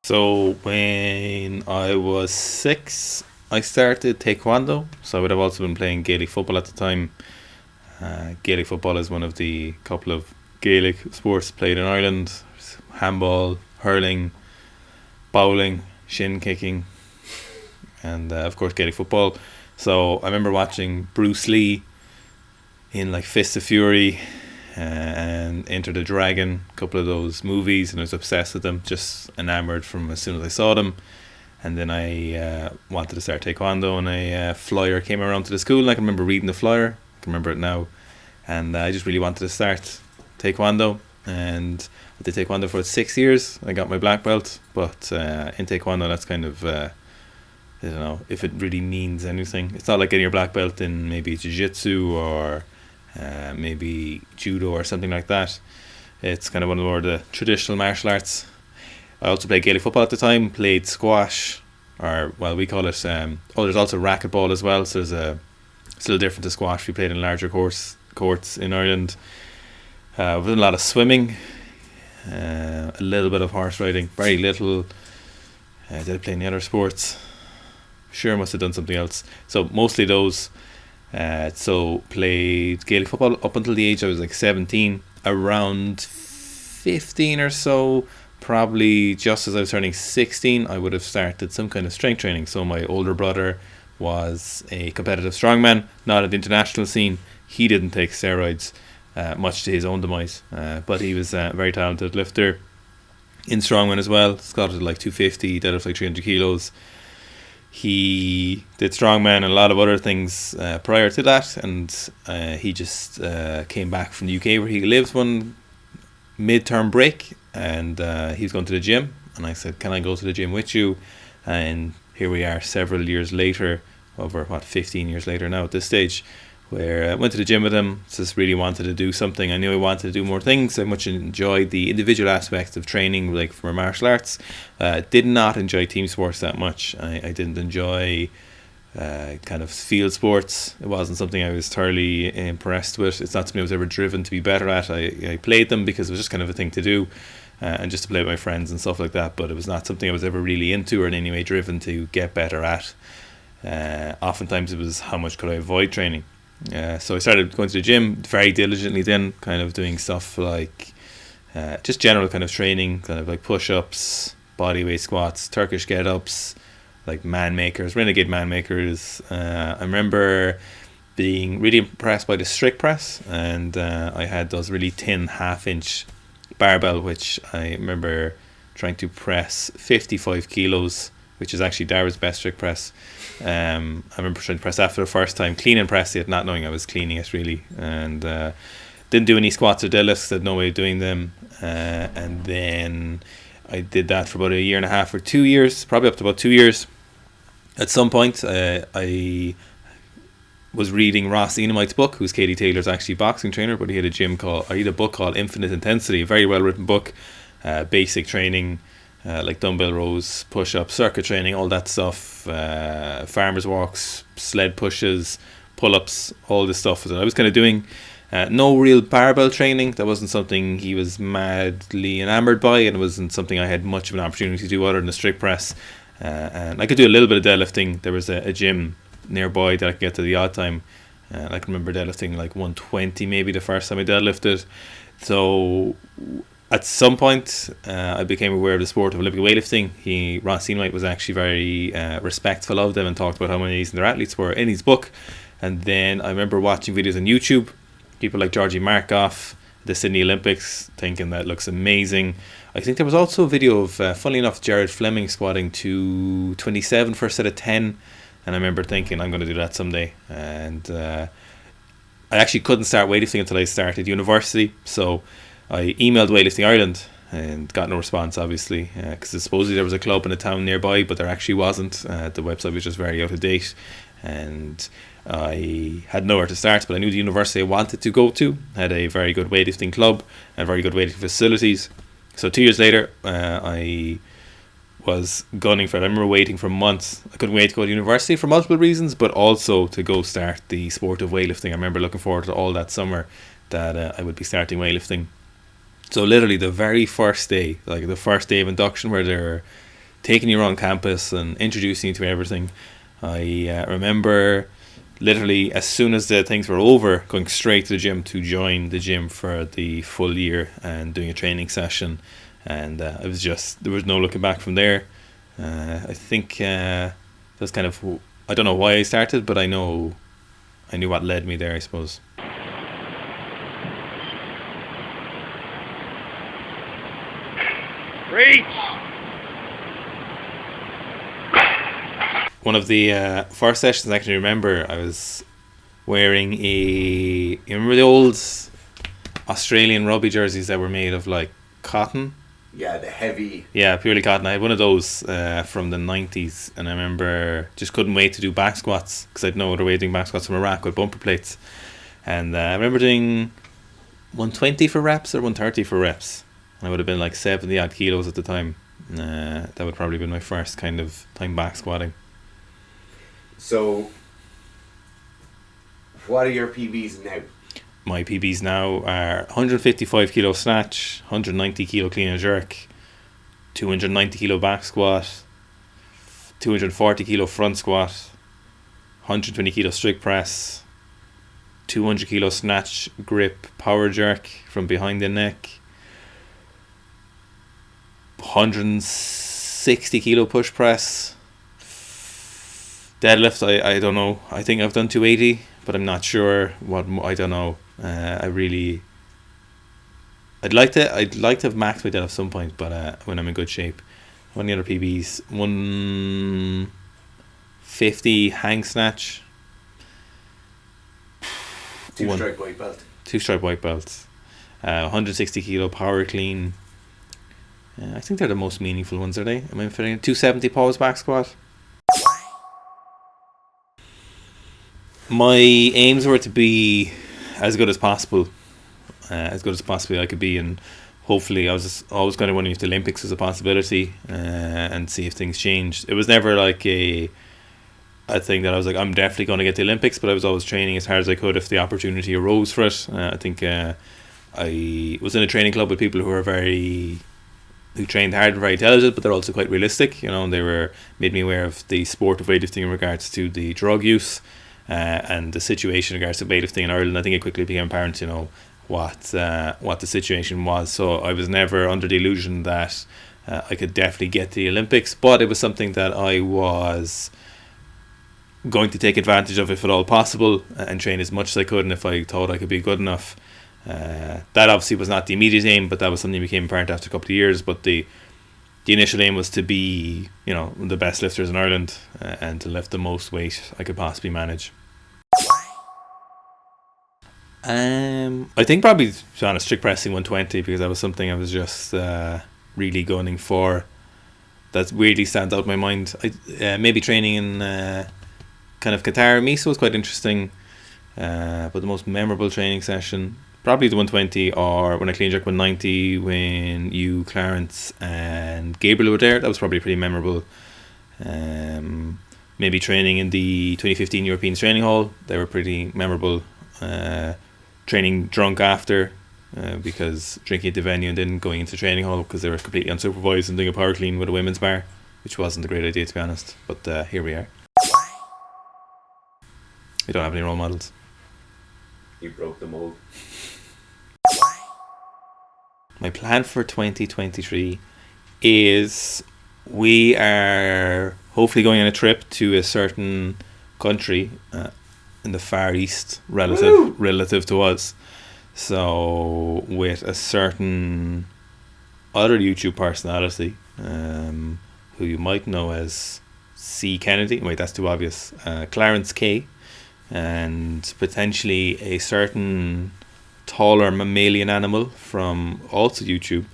So when I was 6, I started taekwondo. So I would have also been playing Gaelic football at the time. Gaelic football is one of the couple of Gaelic sports played in Ireland. Handball, hurling, bowling, shin kicking, and of course Gaelic football. So I remember watching Bruce Lee in like Fist of Fury and Enter the Dragon, a couple of those movies, and I was obsessed with them, just enamored from as soon as I saw them. And then I wanted to start taekwondo, and a flyer came around to the school, and I can remember reading the flyer. I can remember it now, and I just really wanted to start taekwondo. And I did taekwondo for 6 years. I got my black belt, but in taekwondo, that's kind of I don't know if it really means anything. It's not like getting your black belt in maybe jiu-jitsu or maybe judo or something like that. It's kind of one of the traditional martial arts. I also played Gaelic football at the time, played squash, or well, we call it. There's also racquetball as well. So there's it's a little different to squash. We played in larger courts in Ireland. We've done a lot of swimming, a little bit of horse riding, very little. Did I play any other sports? Sure, must have done something else. So mostly those. So played Gaelic football up until the age I was like 17. Around 15 or so, probably just as I was turning 16, I would have started some kind of strength training. So my older brother was a competitive strongman, not at the international scene. He didn't take steroids, much to his own demise, but he was a very talented lifter in strongman as well. Squatted like 250, deadlift like 300 kilos. He did strongman and a lot of other things prior to that, and he just came back from the UK where he lives one mid-term break, and he was going to the gym, and I said, can I go to the gym with you? And here we are several years later, over 15 years later now at this stage, where I went to the gym with him. Just really wanted to do something. I knew I wanted to do more things. I much enjoyed the individual aspects of training, like for martial arts. Did not enjoy team sports that much. I didn't enjoy kind of field sports. It wasn't something I was thoroughly impressed with. It's not something I was ever driven to be better at. I played them because it was just kind of a thing to do, and just to play with my friends and stuff like that, but it was not something I was ever really into or in any way driven to get better at. Oftentimes it was how much could I avoid training. So I started going to the gym very diligently then, kind of doing stuff like just general kind of training, kind of like push-ups, bodyweight squats, Turkish get-ups, like man makers, renegade man makers. I remember being really impressed by the strict press, and I had those really thin half-inch barbell, which I remember trying to press 55 kilos, which is actually Dara's best strict press. I remember trying to press that for the first time, clean and press it, not knowing I was cleaning it really, and didn't do any squats or deadlifts, had no way of doing them, and then I did that for about a year and a half or 2 years, probably up to about 2 years. At some point, I was reading Ross Enamite's book, who's Katie Taylor's actually boxing trainer, but he had a book called Infinite Intensity, a very well written book, basic training, like dumbbell rows, push-ups, circuit training, all that stuff, farmers walks, sled pushes, pull-ups, all this stuff that I was kind of doing. No real barbell training. That wasn't something he was madly enamored by, and it wasn't something I had much of an opportunity to do other than the strict press. And I could do a little bit of deadlifting. There was a gym nearby that I could get to the odd time. I can remember deadlifting like 120 maybe the first time I deadlifted. So at some point, I became aware of the sport of Olympic weightlifting. Ross Enamite was actually very respectful of them and talked about how amazing their athletes were in his book. And then I remember watching videos on YouTube, people like Georgi Markov, the Sydney Olympics, thinking that looks amazing. I think there was also a video of, funnily enough, Jared Fleming squatting to 27 for a set of 10. And I remember thinking, I'm going to do that someday. And I actually couldn't start weightlifting until I started university. So I emailed Weightlifting Ireland and got no response, obviously, because supposedly there was a club in a town nearby, but there actually wasn't. The website was just very out of date, and I had nowhere to start, but I knew the university I wanted to go to had a very good weightlifting club and very good weightlifting facilities. So 2 years later, I was gunning for it. I remember waiting for months. I couldn't wait to go to university for multiple reasons, but also to go start the sport of weightlifting. I remember looking forward to all that summer that I would be starting weightlifting. So literally the very first day, like the first day of induction, where they're taking you around campus and introducing you to everything. I remember literally as soon as the things were over, going straight to the gym to join the gym for the full year and doing a training session. And it was just, there was no looking back from there. I think that's kind of, I don't know why I started, but I knew what led me there, I suppose. Reach! One of the first sessions I can remember, I was wearing you remember the old Australian rugby jerseys that were made of like cotton? Yeah, the heavy. Yeah, purely cotton. I had one of those from the 90s, and I remember just couldn't wait to do back squats because I'd no other way of doing back squats from a rack with bumper plates. And I remember doing 120 for reps or 130 for reps. I would have been like 70 odd kilos at the time. That would probably been my first kind of time back squatting. So, what are your PBs now? My PBs now are 155 kilo snatch, 190 kilo clean and jerk, 290 kilo back squat, 240 kilo front squat, 120 kilo strict press, 200 kilo snatch grip power jerk from behind the neck, 160 kilo push press. Deadlift, I don't know. I think I've done 280, but I'm not sure I don't know. I'd like to have maxed my deadlift at some point, but when I'm in good shape. One of the other PBs, 150 hang snatch. Two stripe white belt. 2 stripe white belts. 160 kilo power clean. I think they're the most meaningful ones, are they? Am I fitting 270 pause back squat? My aims were to be as good as possible. As good as possibly I could be, and hopefully I was just always kind of wondering if the Olympics was a possibility and see if things changed. It was never like a thing that I was like, I'm definitely going to get the Olympics, but I was always training as hard as I could if the opportunity arose for it. I think I was in a training club with people who trained hard and very intelligent, but they're also quite realistic, and they made me aware of the sport of weightlifting in regards to the drug use and the situation in regards to weightlifting in Ireland. I think it quickly became apparent, what the situation was. So I was never under the illusion that I could definitely get to the Olympics, but it was something that I was going to take advantage of if at all possible and train as much as I could, and if I thought I could be good enough. That obviously was not the immediate aim, but that was something that became apparent after a couple of years. But the initial aim was to be, the best lifters in Ireland and to lift the most weight I could possibly manage. I think probably, to be honest, strict pressing 120, because that was something I was just really gunning for. That weirdly stands out in my mind. Maybe training in kind of Qatar Miso was quite interesting, but the most memorable training session, probably the 120, or when I clean jerk 190 when you, Clarence and Gabriel were there. That was probably pretty memorable. Maybe training in the 2015 European Training Hall, they were pretty memorable. Training drunk after, because drinking at the venue and then going into the training hall because they were completely unsupervised and doing a power clean with a women's bar, which wasn't a great idea, to be honest. But here we are. We don't have any role models. You broke the mold. My plan for 2023 is we are hopefully going on a trip to a certain country in the Far East relative to us. So with a certain other YouTube personality who you might know as C. Kennedy. Wait, that's too obvious. Clarence K. And potentially a certain taller mammalian animal from also YouTube.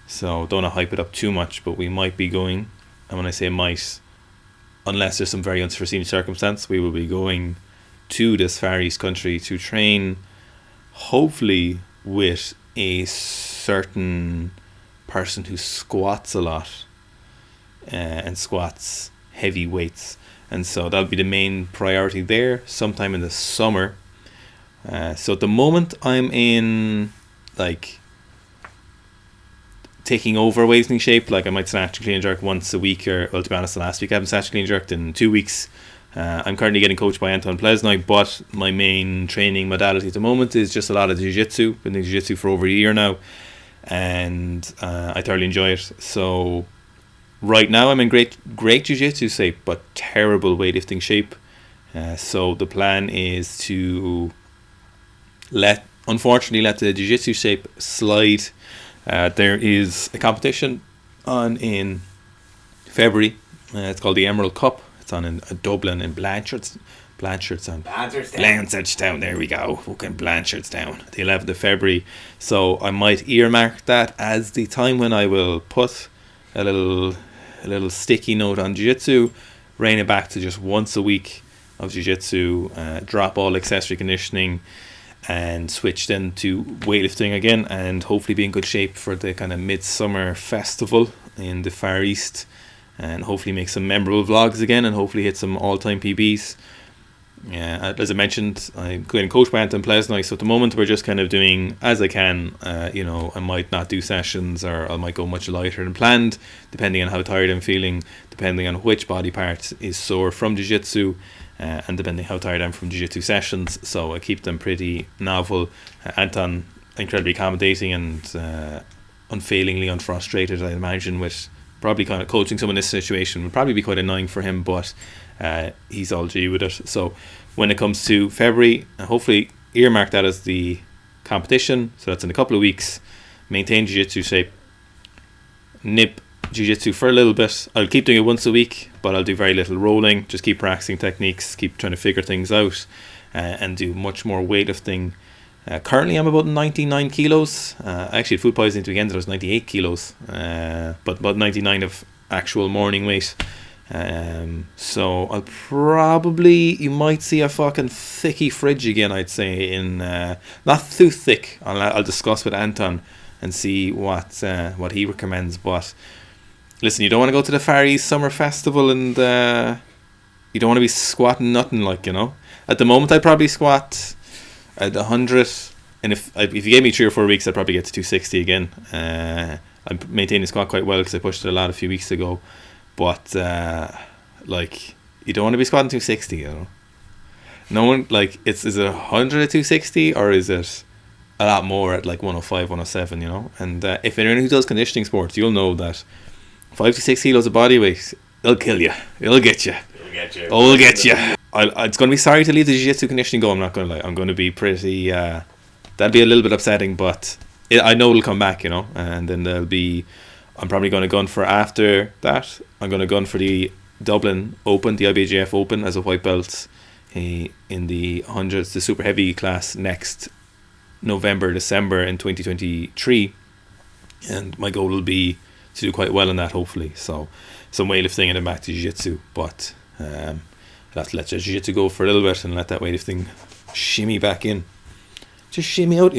So don't want to hype it up too much, but we might be going, and when I say might, unless there's some very unforeseen circumstance, we will be going to this Far East country to train, hopefully with a certain person who squats a lot and squats heavy weights. And so that'll be the main priority there sometime in the summer. So at the moment I'm in like taking over weightlifting shape. Like I might snatch and clean and jerk once a week, or well, to be honest, the last week I haven't snatched and clean and jerked in 2 weeks. I'm currently getting coached by Anton Plesnoy, but my main training modality at the moment is just a lot of jiu-jitsu. Been doing jiu-jitsu for over a year now, and I thoroughly enjoy it. So right now I'm in great jiu-jitsu shape, but terrible weightlifting shape. So the plan is to unfortunately let the jiu-jitsu shape slide. There is a competition on in February. It's called the Emerald Cup. It's on in Dublin in Blanchardstown. There we go. Fucking Blanchardstown. The 11th of February. So I might earmark that as the time when I will put a little sticky note on jiu-jitsu, rein it back to just once a week of jiu-jitsu, drop all accessory conditioning, and switch then to weightlifting again, and hopefully be in good shape for the kind of midsummer festival in the Far East, and hopefully make some memorable vlogs again, and hopefully hit some all-time PBs. As I mentioned, I'm getting coached by Anton Plesnoy, so at the moment we're just kind of doing as I can. I might not do sessions, or I might go much lighter than planned, depending on how tired I'm feeling, depending on which body part is sore from jiu-jitsu, and depending how tired I'm from jiu-jitsu sessions. So I keep them pretty novel. Anton, incredibly accommodating and unfailingly unfrustrated, I imagine, with probably kind of coaching someone in this situation would probably be quite annoying for him, but he's all G with it. So when it comes to February, hopefully earmark that as the competition, so that's in a couple of weeks. Maintain jiu-jitsu shape, nip jiu-jitsu for a little bit. I'll keep doing it once a week, but I'll do very little rolling, just keep practicing techniques, keep trying to figure things out, and do much more weightlifting. Currently I'm about 99 kilos. I actually had food poisoning to the weekend, I was 98 kilos, but about 99 of actual morning weight. So I'll probably, you might see a fucking thicky fridge again, I'd say, in not too thick. I'll discuss with Anton and see what he recommends. But listen, you don't want to go to the Far East Summer Festival and you don't want to be squatting nothing, like, at the moment I'd probably squat at 100, and if you gave me 3 or 4 weeks I'd probably get to 260 again. I'm maintaining the squat quite well because I pushed it a lot a few weeks ago. But you don't want to be squatting 260, No one, is it 100 at 260, or is it a lot more at 105, 107, And if anyone who does conditioning sports, you'll know that 5 to 6 kilos of body weight, it'll kill you. It'll get you. It'll get you. It's going to be sorry to leave the jiu-jitsu conditioning go, I'm not going to lie. I'm going to be pretty, that'll be a little bit upsetting, but I know it'll come back, and then I'm probably going to gun for, after that, I'm going to gun for the Dublin Open, the IBJJF Open, as a white belt in the hundreds, the super heavy class, next November, December in 2023. And my goal will be to do quite well in that, hopefully. So some weightlifting and then back to jiu-jitsu. But I'll have to let jiu-jitsu go for a little bit and let that weightlifting shimmy back in. Just shimmy out,